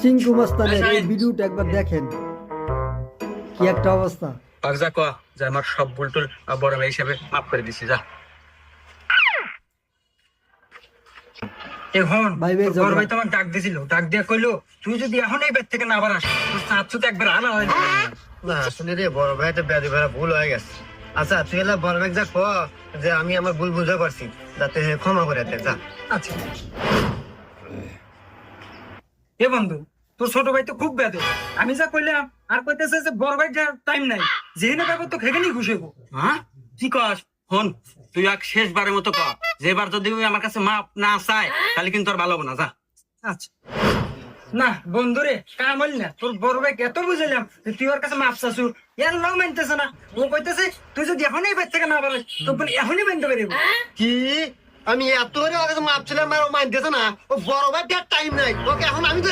চিঙ্কু মাস্তানের এই ভিডিওটা একবার দেখেন, কি একটা অবস্থা। যা ক যে আমার সব ভুল টুল বড় ভাই হিসাবে মাফ করে দিছি যা। এখন ভাই ভাই বড় ভাই তো আমার ডাক দিছিল, ডাক দিয়া কইলো তুই যদি এখন এই বেদ থেকে না আবার আসিস তোর চাচ্ছু তো একবার আনা হয় না আসলে রে বড় ভাই একটা ব্যাধি ভরা ভুল হয়ে গেছে। আচ্ছা তুই এলা বড় ভাই যা ক যে আমি আমার ভুল বুঝতে পারছি, যাতে ক্ষমা করে দে যা। আচ্ছা এ বন্ধু তোর ছোট ভাই তো খুব বেদে, আমি যা কইলাম আর কইতেছে যে বড় ভাই যা টাইম নাই, যেখানে পাবো তো খেখানেই খুশি হবো। হ্যাঁ কি কস হন, তুই এক শেষবারের মতো ক যে এবার যদি আমার কাছে মাপ না চায় তাহলে কিন্তু আর ভালো হবে না যা। আচ্ছা না বন্ধুরে কাম হইল না, তোর বড় ভাই এত বুঝাইলাম যে তুই ওর কাছে মাপ চাচ্ছু, এর নাও মানতেছে না। ও কইতেছে তুই যদি এখনই বেদ থেকে না পারিস তো এখনই মানতে পারিব। কি আমি এত করে ওর কাছে মাপ ছিলাম আর ও মানতেছে না? ও বড় ভাই টাইম নাই ওকে, এখন আমি তো